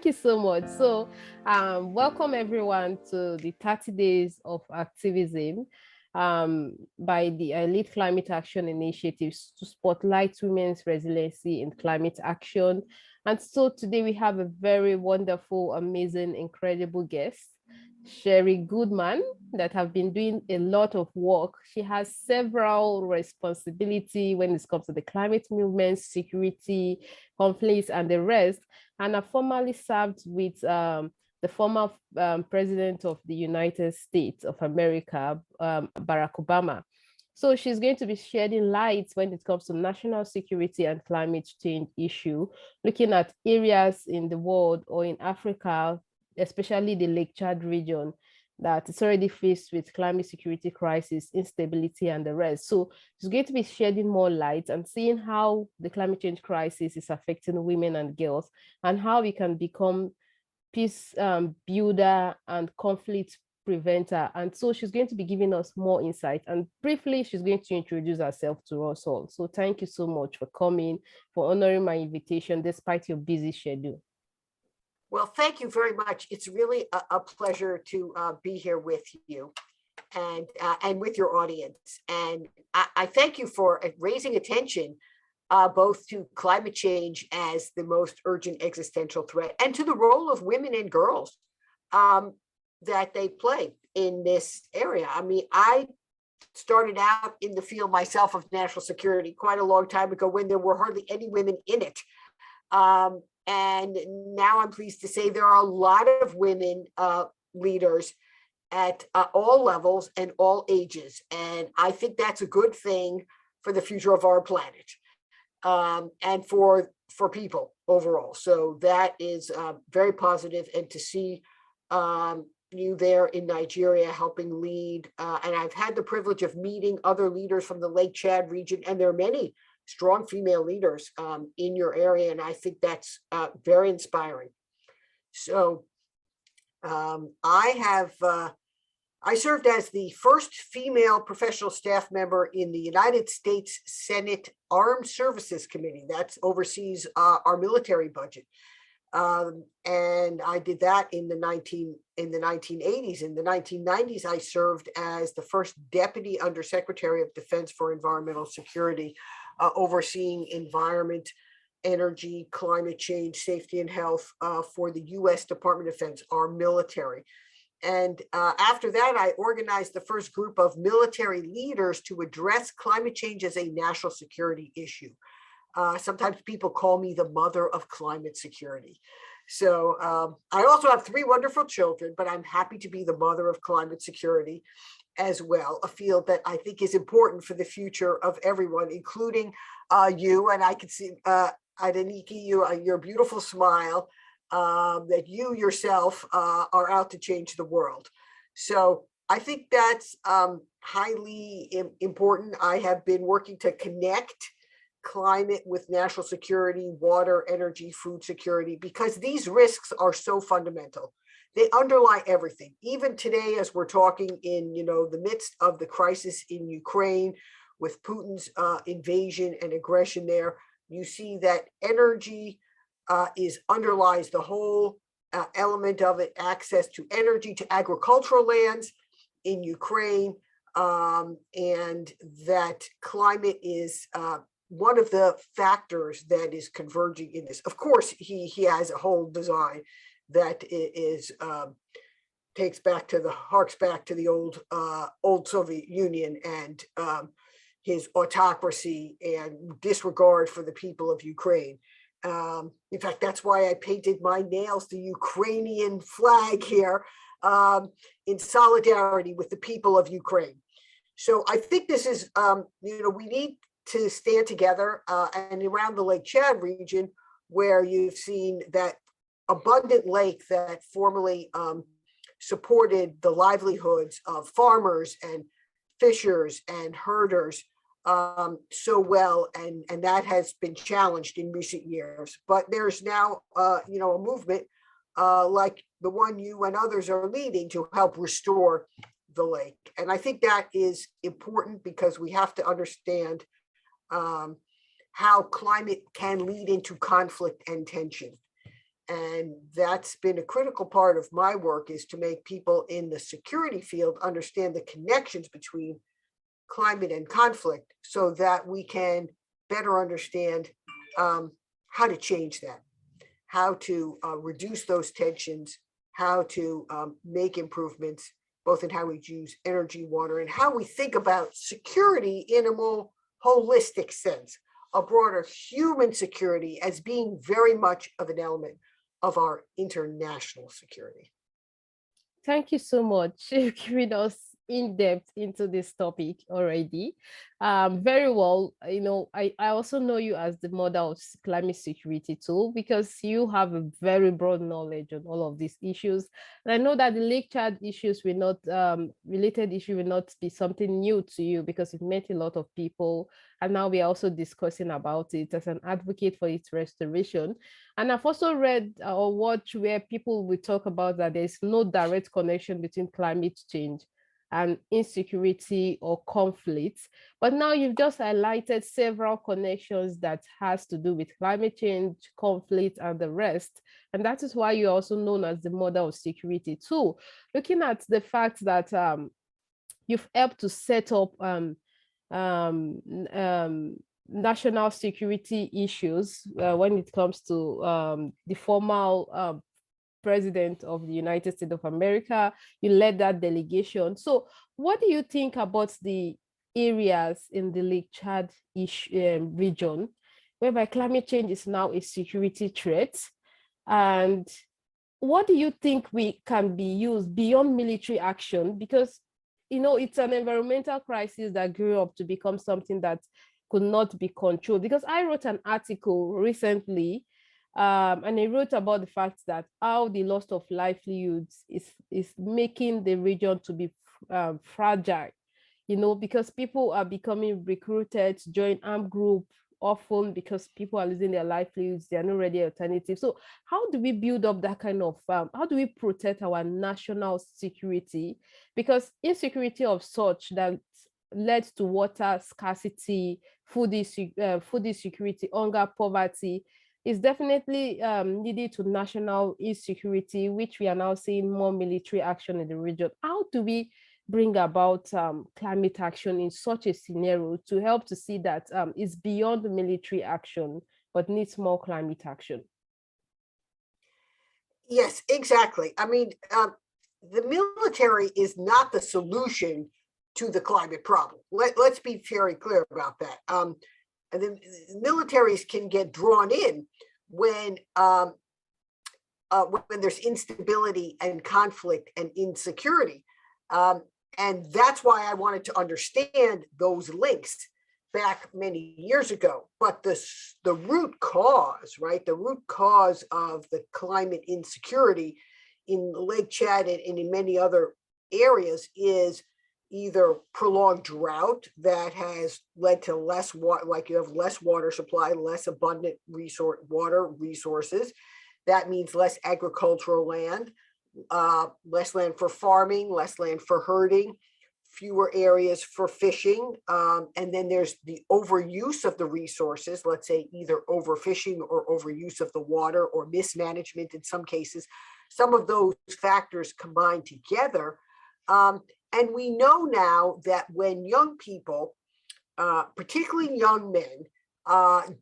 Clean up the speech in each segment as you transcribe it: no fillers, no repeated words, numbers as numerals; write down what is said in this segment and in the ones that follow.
you so much. So, welcome everyone to the 30 Days of Activism by the Elite Climate Action Initiatives to spotlight women's resiliency in climate action. And so today we have a very wonderful, amazing, incredible guest, Sherri Goodman, that have been doing a lot of work. She has several responsibility when it comes to the climate movement, security, conflicts, and the rest. And I formerly served with the former president of the United States of America, Barack Obama. So she's going to be shedding light when it comes to national security and climate change issue, looking at areas in the world or in Africa, especially the Lake Chad region, that is already faced with climate security crisis, instability, and the rest. So she's going to be shedding more light and seeing how the climate change crisis is affecting women and girls, and how we can become peace builder and conflict preventer. And so she's going to be giving us more insight. And briefly, she's going to introduce herself to us all. So thank you so much for coming, for honoring my invitation despite your busy schedule. Well, thank you very much. It's really a pleasure to be here with you and with your audience. And I thank you for raising attention both to climate change as the most urgent existential threat and to the role of women and girls that they play in this area. I mean, I started out in the field myself of national security quite a long time ago when there were hardly any women in it. And now I'm pleased to say there are a lot of women leaders at all levels and all ages. And I think that's a good thing for the future of our planet and for people overall. So that is very positive. And to see you there in Nigeria helping lead. And I've had the privilege of meeting other leaders from the Lake Chad region, and there are many strong female leaders in your area, and I think that's very inspiring. So I served as the first female professional staff member in the United States Senate Armed Services Committee. That oversees our military budget. And I did that in the 1980s. In the 1990s, I served as the first Deputy Undersecretary of Defense for Environmental Security, overseeing environment, energy, climate change, safety, and health for the U.S. Department of Defense, our military. And after that, I organized the first group of military leaders to address climate change as a national security issue. Sometimes people call me the mother of climate security. So I also have 3 wonderful children, but I'm happy to be the mother of climate security as well, a field that I think is important for the future of everyone, including you. And I can see, Adenike, your beautiful smile, that you yourself are out to change the world. So I think that's highly important. I have been working to connect climate with national security, water, energy, food security, because these risks are so fundamental. They underlie everything. Even today, as we're talking in the midst of the crisis in Ukraine, with Putin's invasion and aggression there, you see that energy underlies the whole element of it, access to energy, to agricultural lands in Ukraine, and that climate is one of the factors that is converging in this. Of course, he has a whole design that is harks back to the old Soviet Union and his autocracy and disregard for the people of Ukraine. In fact, that's why I painted my nails the Ukrainian flag here in solidarity with the people of Ukraine. So I think this is, we need to stand together and around the Lake Chad region, where you've seen that abundant lake that formerly supported the livelihoods of farmers and fishers and herders so well, and that has been challenged in recent years. But there's now, a movement like the one you and others are leading to help restore the lake. And I think that is important because we have to understand how climate can lead into conflict and tension. And that's been a critical part of my work, is to make people in the security field understand the connections between climate and conflict so that we can better understand how to change that, how to reduce those tensions, how to make improvements, both in how we use energy, water, and how we think about security in a more holistic sense, a broader human security as being very much of an element of our international security. Thank you so much for giving us in depth into this topic already. Very well. I also know you as the mother of climate security too, because you have a very broad knowledge on all of these issues. And I know that the LiQWYD issues will not, related issue will not be something new to you, because you've met a lot of people. And now we are also discussing about it as an advocate for its restoration. And I've also read or watched where people will talk about that there's no direct connection between climate change and insecurity or conflicts. But now you've just highlighted several connections that has to do with climate change, conflict, and the rest. And that is why you're also known as the mother of security too. Looking at the fact that you've helped to set up national security issues when it comes to the formal president of the United States of America. You led that delegation. So what do you think about the areas in the LiQWYD region whereby climate change is now a security threat? And what do you think we can be used beyond military action? Because it's an environmental crisis that grew up to become something that could not be controlled. Because I wrote an article recently, and I wrote about the fact that how the loss of livelihoods is making the region to be fragile, because people are becoming recruited to join armed group, often because people are losing their livelihoods, they are not ready alternatives. So how do we build up that kind of, how do we protect our national security? Because insecurity of such that led to water scarcity, food insecurity, hunger, poverty, is definitely needed to national insecurity, which we are now seeing more military action in the region. How do we bring about climate action in such a scenario to help to see that it's beyond military action, but needs more climate action? Yes, exactly. I mean, the military is not the solution to the climate problem. Let's be very clear about that. And the militaries can get drawn in when there's instability and conflict and insecurity. And that's why I wanted to understand those links back many years ago. But the root cause, right? The root cause of the climate insecurity in Lake Chad and in many other areas is either prolonged drought that has led to less water, like you have less water supply, less abundant water resources. That means less agricultural land, less land for farming, less land for herding, fewer areas for fishing. And then there's the overuse of the resources, let's say either overfishing or overuse of the water or mismanagement in some cases. Some of those factors combined together. And we know now that when young people, particularly young men,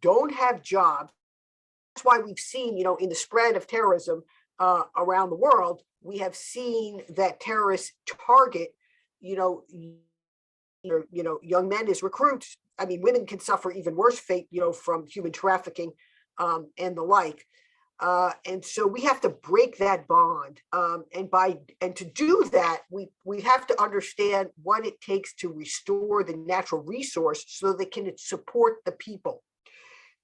don't have jobs, that's why we've seen, in the spread of terrorism around the world, we have seen that terrorists target, young men as recruits. I mean, women can suffer even worse fate, from human trafficking and the like. And so we have to break that bond. And to do that, we have to understand what it takes to restore the natural resource so that can support the people.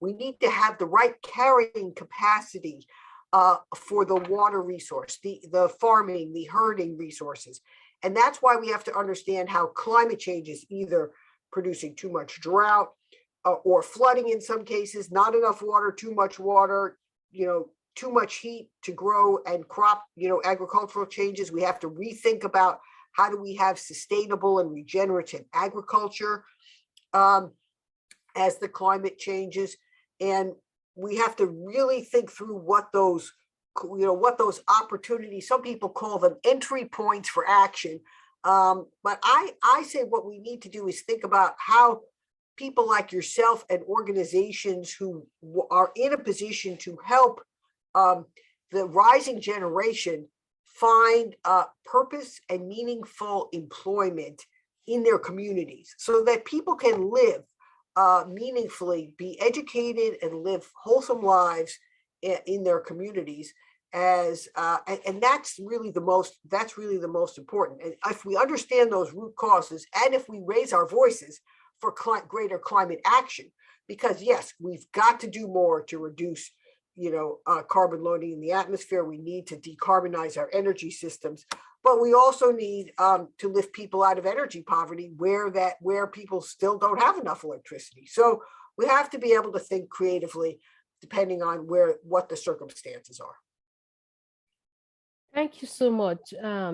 We need to have the right carrying capacity for the water resource, the farming, the herding resources. And that's why we have to understand how climate change is either producing too much drought or flooding in some cases, not enough water, too much water, too much heat to grow and crop, agricultural changes. We have to rethink about how do we have sustainable and regenerative agriculture as the climate changes. And we have to really think through what those what those opportunities, some people call them entry points for action. But I say what we need to do is think about how people like yourself and organizations who are in a position to help the rising generation find purpose and meaningful employment in their communities so that people can live meaningfully, be educated, and live wholesome lives in their communities. And that's really the most important. And if we understand those root causes, and if we raise our voices for greater climate action, because yes, we've got to do more to reduce carbon loading in the atmosphere. We need to decarbonize our energy systems, but we also need to lift people out of energy poverty where people still don't have enough electricity. So we have to be able to think creatively depending on what the circumstances are. Thank you so much.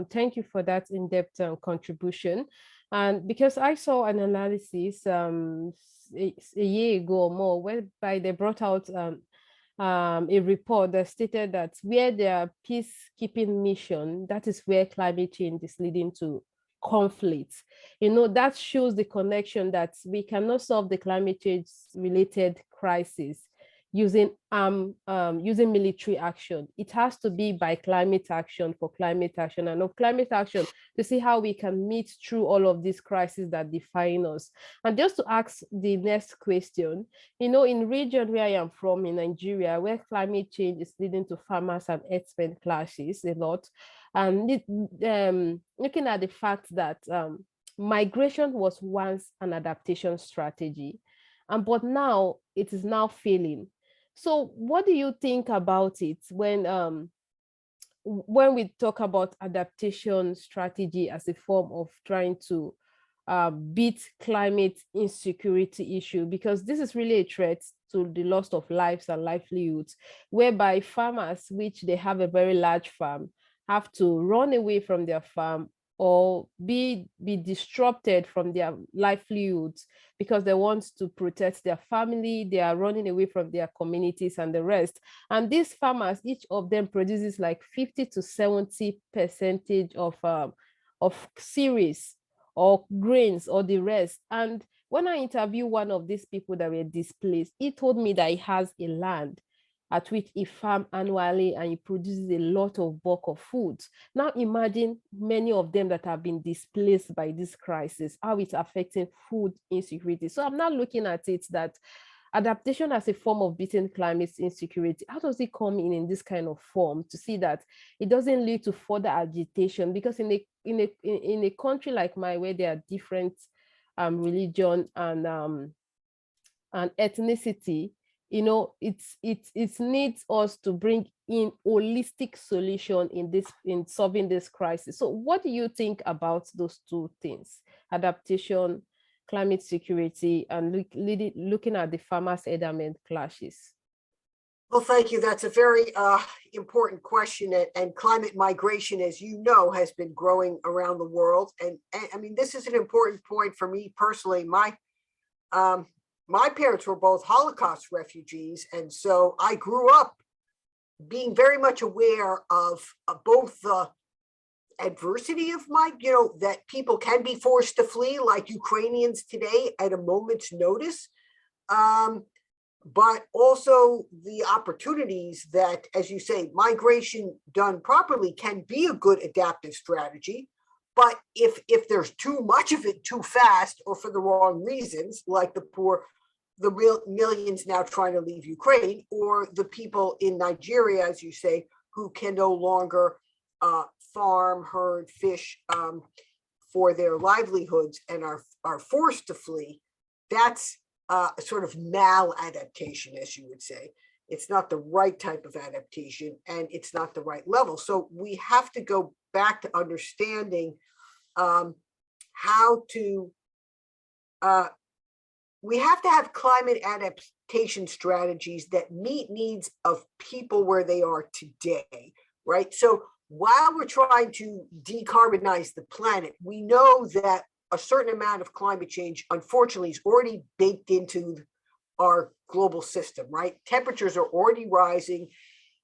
Thank you for that in-depth contribution. And because I saw an analysis a year ago or more, whereby they brought out a report that stated that where there are peacekeeping mission, that is where climate change is leading to conflict. That shows the connection that we cannot solve the climate change related crisis using military action. It has to be by climate action for climate action, and of climate action to see how we can meet through all of these crises that define us. And just to ask the next question, in region where I am from in Nigeria, where climate change is leading to farmers and herdsmen clashes a lot, and looking at the fact that migration was once an adaptation strategy, but now it is now failing. So what do you think about it when we talk about adaptation strategy as a form of trying to beat climate insecurity issue? Because this is really a threat to the loss of lives and livelihoods, whereby farmers, which they have a very large farm, have to run away from their farm or be disrupted from their livelihoods because they want to protect their family. They are running away from their communities and the rest. And these farmers, each of them produces like 50 to 70% of cereals or grains or the rest. And when I interviewed one of these people that were displaced, he told me that he has a land at which he farms annually and he produces a lot of bulk of food. Now imagine many of them that have been displaced by this crisis, how it's affecting food insecurity. So I'm now looking at it that adaptation as a form of beating climate insecurity, how does it come in this kind of form to see that it doesn't lead to further agitation? Because in a country like mine, where there are different religion and ethnicity, it needs us to bring in holistic solution in solving this crisis. So what do you think about those two things, adaptation, climate security, and looking at the farmers' herdsmen clashes? Well, thank you. That's a very important question. And climate migration, as you know, has been growing around the world. And I mean, this is an important point for me personally. My parents were both Holocaust refugees, and so I grew up being very much aware of both the adversity of that people can be forced to flee, like Ukrainians today, at a moment's notice, but also the opportunities that, as you say, migration done properly can be a good adaptive strategy. But if there's too much of it too fast or for the wrong reasons, like the real millions now trying to leave Ukraine, or the people in Nigeria, as you say, who can no longer farm, herd, fish for their livelihoods and are forced to flee, that's a sort of maladaptation, as you would say. It's not the right type of adaptation, and it's not the right level. So we have to go back to understanding how to we have to have climate adaptation strategies that meet needs of people where they are today, right? So while we're trying to decarbonize the planet, we know that a certain amount of climate change, unfortunately, is already baked into our global system, right? Temperatures are already rising.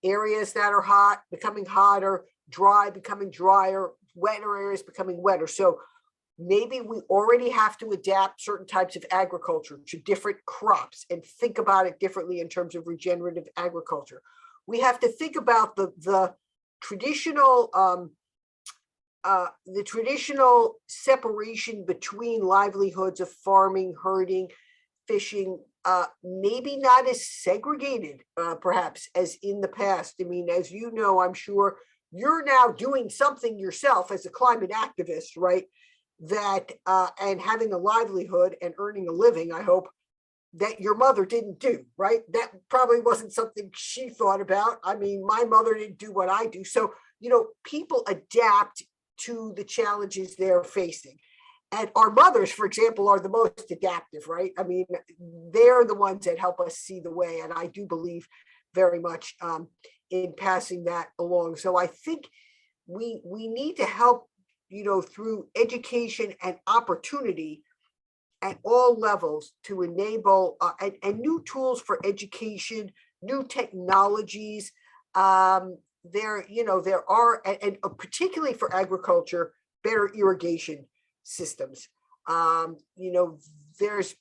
areas that are hot becoming hotter, dry becoming drier, wetter areas becoming wetter. So maybe we already have to adapt certain types of agriculture to different crops and think about it differently in terms of regenerative agriculture. We have to think about the traditional separation between livelihoods of farming, herding, fishing, maybe not as segregated, perhaps, as in the past. I mean, as you know, I'm sure you're now doing something yourself as a climate activist, right? That and having a livelihood and earning a living, I hope, that your mother didn't do, right? That probably wasn't something she thought about. I mean, my mother didn't do what I do. So, you know, people adapt to the challenges they're facing. And our mothers, for example, are the most adaptive, right? I mean, they're the ones that help us see the way. And I do believe very much in passing that along. So I think we need to help, you know, through education and opportunity at all levels to enable and new tools for education, new technologies. There, you know, there are, and particularly for agriculture, better irrigation systems. You know, there's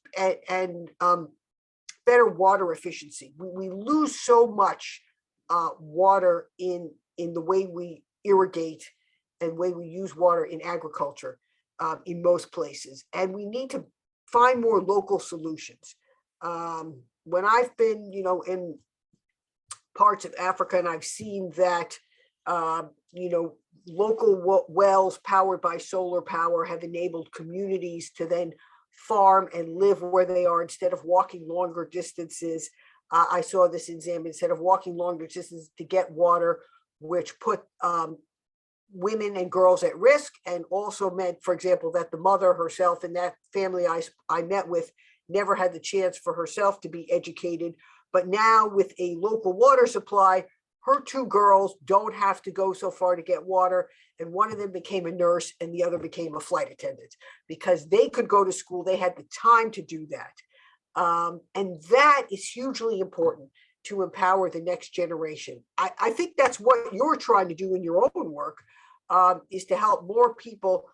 better water efficiency. We lose so much water in the way we irrigate and way we use water in agriculture in most places, and we need to find more local solutions. When I've been, you know, in parts of Africa, and I've seen that, you know, local wells powered by solar power have enabled communities to then farm and live where they are instead of walking longer distances. I saw this in Zambia, instead of walking longer distances to get water, which put women and girls at risk, and also meant, for example, that the mother herself in that family I met with never had the chance for herself to be educated. But now with a local water supply, her two girls don't have to go so far to get water. And one of them became a nurse and the other became a flight attendant because they could go to school. They had the time to do that. And that is hugely important to empower the next generation. I think that's what you're trying to do in your own work, is to help more people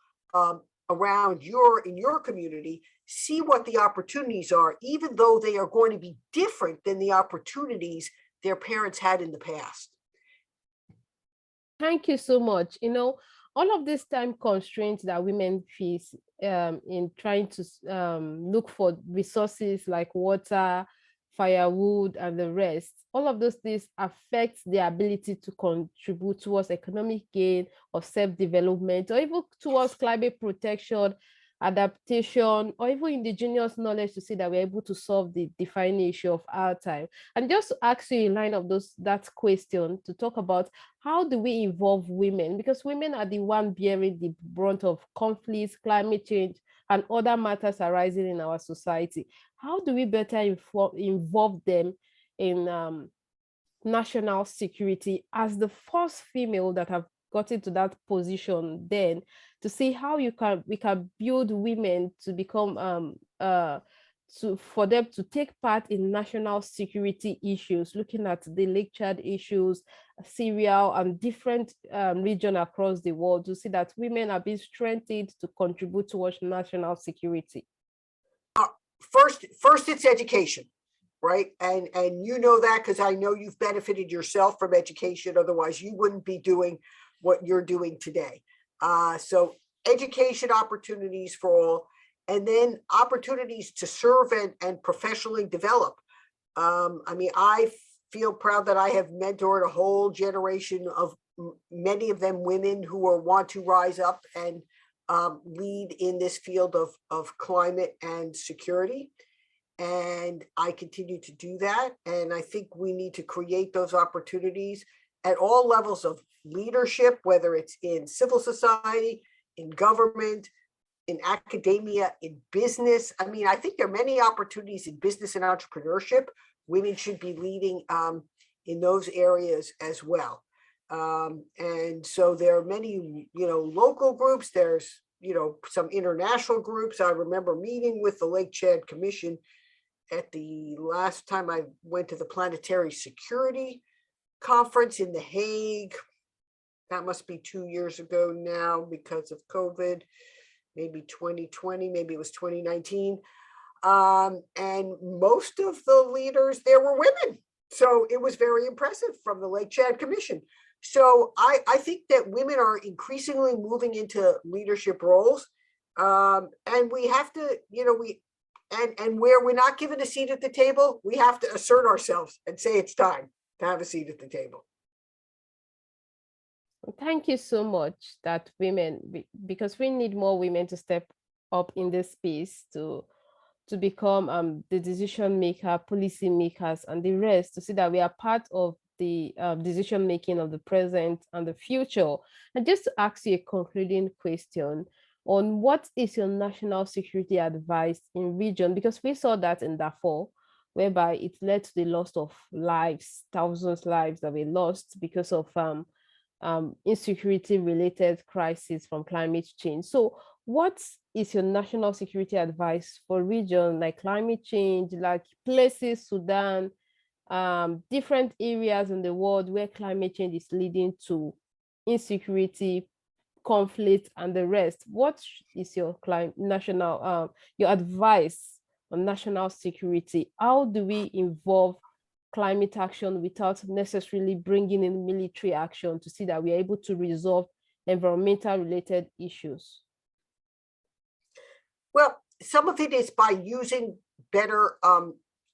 around in your community see what the opportunities are, even though they are going to be different than the opportunities their parents had in the past. Thank you so much. You know, all of these time constraints that women face in trying to look for resources like water, firewood, and the rest, all of those things affect their ability to contribute towards economic gain or self-development, or even towards climate protection, adaptation, or even indigenous knowledge to see that we're able to solve the defining issue of our time. And just to ask you in line of that question, to talk about how do we involve women, because women are the one bearing the brunt of conflicts, climate change, and other matters arising in our society. How do we better involve them in national security as the first female that have got into that position, then to see how we can build women to become for them to take part in national security issues, looking at the Lake Chad issues, Syria, and different regions across the world, to see that women are being strengthened to contribute towards national security? First, it's education, right? And you know that because I know you've benefited yourself from education. Otherwise, you wouldn't be doing what you're doing today. So education opportunities for all, and then opportunities to serve and professionally develop. I mean, I feel proud that I have mentored a whole generation of many of them women who want to rise up and lead in this field of climate and security. And I continue to do that. And I think we need to create those opportunities at all levels of leadership, whether it's in civil society, in government, in academia, in business. I mean, I think there are many opportunities in business and entrepreneurship. Women should be leading in those areas as well. And so there are many, local groups. There's, some international groups. I remember meeting with the Lake Chad Commission at the last time I went to the Planetary Security conference in The Hague. That must be 2 years ago now because of COVID, maybe 2020, maybe it was 2019. And most of the leaders there were women. So it was very impressive from the Lake Chad Commission. So I think that women are increasingly moving into leadership roles. And we have to, and where we're not given a seat at the table, we have to assert ourselves and say it's time to have a seat at the table. Thank you so much that women, because we need more women to step up in this space to become the decision maker, policy makers, and the rest, to see that we are part of the decision making of the present and the future. And just to ask you a concluding question on what is your national security advice in region, because we saw that in Darfur, whereby it led to the loss of lives, thousands of lives that were lost because of insecurity related crisis from climate change. So what is your national security advice for region like climate change, like places, Sudan, different areas in the world where climate change is leading to insecurity, conflict, and the rest? What is your national your advice on national security? How do we involve climate action without necessarily bringing in military action to see that we are able to resolve environmental related issues? Well, some of it is by using better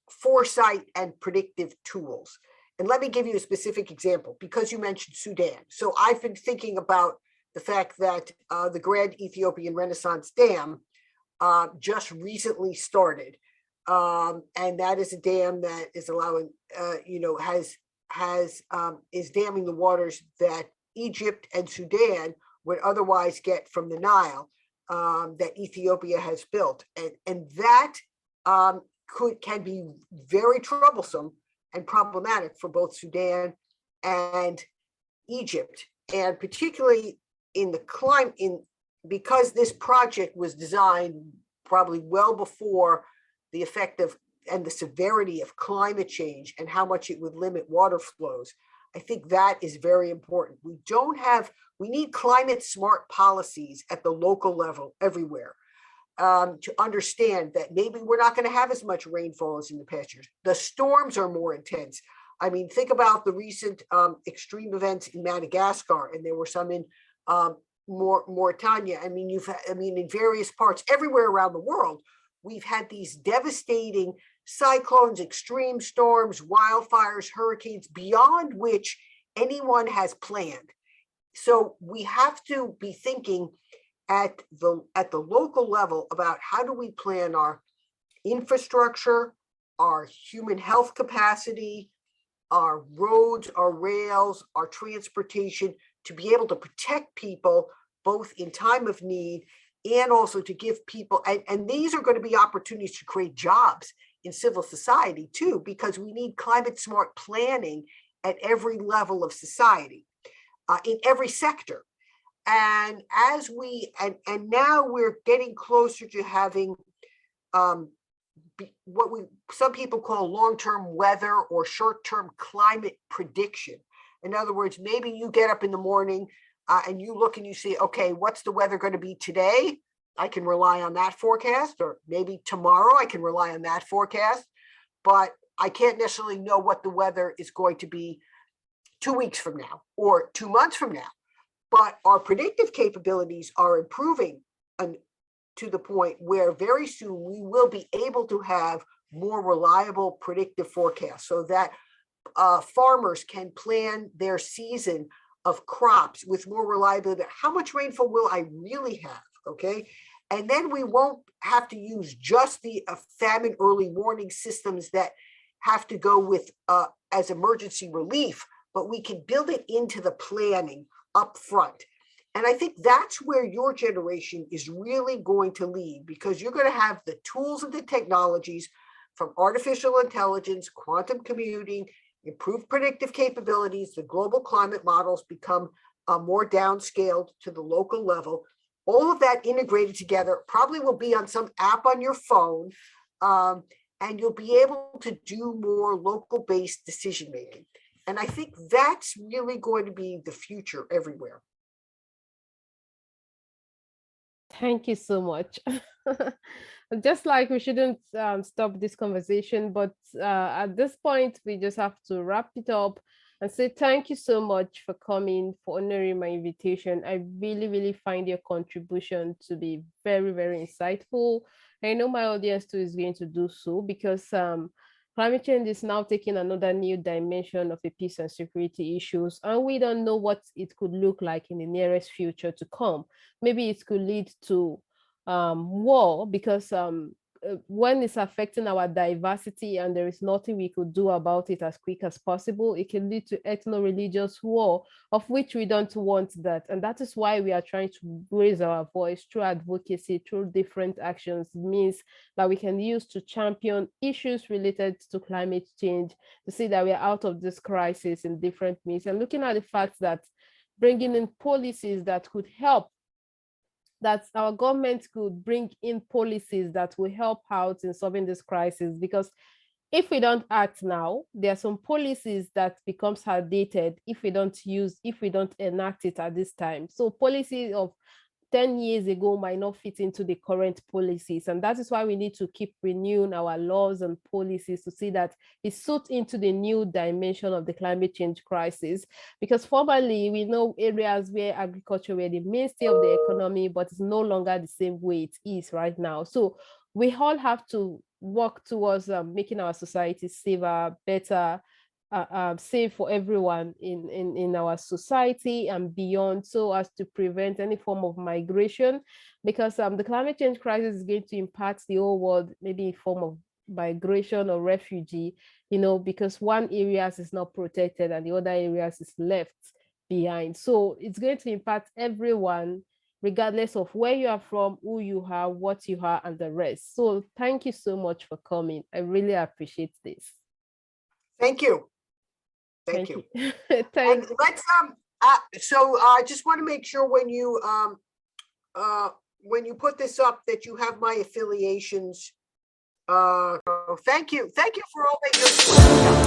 foresight and predictive tools. And let me give you a specific example, because you mentioned Sudan. So I've been thinking about the fact that the Grand Ethiopian Renaissance Dam just recently started. And that is a dam that is allowing, is damming the waters that Egypt and Sudan would otherwise get from the Nile, that Ethiopia has built. And that can be very troublesome and problematic for both Sudan and Egypt. And particularly in the climate, because this project was designed probably well before the effect of and the severity of climate change and how much it would limit water flows. I think that is very important. We need climate smart policies at the local level everywhere, to understand that maybe we're not going to have as much rainfall as in the past years. The storms are more intense. I mean, think about the recent extreme events in Madagascar, and there were some in Mauritania. I mean, in various parts everywhere around the world, we've had these devastating cyclones, extreme storms, wildfires, hurricanes, beyond which anyone has planned. So we have to be thinking at the local level about how do we plan our infrastructure, our human health capacity, our roads, our rails, our transportation, to be able to protect people both in time of need and also to give people, and these are going to be opportunities to create jobs in civil society too, because we need climate smart planning at every level of society, in every sector. And as now we're getting closer to having what some people call long-term weather or short-term climate prediction. In other words, maybe you get up in the morning and you look and you see, okay, what's the weather going to be today? I can rely on that forecast, or maybe tomorrow I can rely on that forecast, but I can't necessarily know what the weather is going to be 2 weeks from now or 2 months from now. But our predictive capabilities are improving to the point where very soon we will be able to have more reliable predictive forecasts, so that farmers can plan their season of crops with more reliability. How much rainfall will I really have? Okay. And then we won't have to use just the famine early warning systems that have to go with as emergency relief, but we can build it into the planning up front. And I think that's where your generation is really going to lead, because you're going to have the tools and the technologies from artificial intelligence, quantum computing, improved predictive capabilities. The global climate models become more downscaled to the local level. All of that integrated together probably will be on some app on your phone, and you'll be able to do more local-based decision making. And I think that's really going to be the future everywhere. Thank you so much. Just like we shouldn't stop this conversation, but at this point, we just have to wrap it up and say thank you so much for coming, for honoring my invitation. I really, really find your contribution to be very, very insightful. I know my audience too is going to do so, because climate change is now taking another new dimension of the peace and security issues, and we don't know what it could look like in the nearest future to come. Maybe it could lead to war, because when it's affecting our diversity and there is nothing we could do about it as quick as possible, it can lead to ethno-religious war, of which we don't want that. And that is why we are trying to raise our voice through advocacy, through different actions, means that we can use to champion issues related to climate change, to see that we are out of this crisis in different means, and looking at the fact that bringing in policies that could help, that our government could bring in policies that will help out in solving this crisis. Because if we don't act now, there are some policies that becomes outdated if we don't enact it at this time. So policies of 10 years ago might not fit into the current policies. And that is why we need to keep renewing our laws and policies to see that it suits into the new dimension of the climate change crisis. Because formerly, we know areas where agriculture were the mainstay of the economy, but it's no longer the same way it is right now. So we all have to work towards making our society safer, better, safe for everyone in our society and beyond, so as to prevent any form of migration. Because the climate change crisis is going to impact the whole world, maybe in form of migration or refugee, because one areas is not protected and the other areas is left behind. So it's going to impact everyone, regardless of where you are from, who you are, what you are, and the rest. So thank you so much for coming. I really appreciate this. Thank you. Thank you. And let's so I just want to make sure when you put this up that you have my affiliations. Thank you for all that you're doing.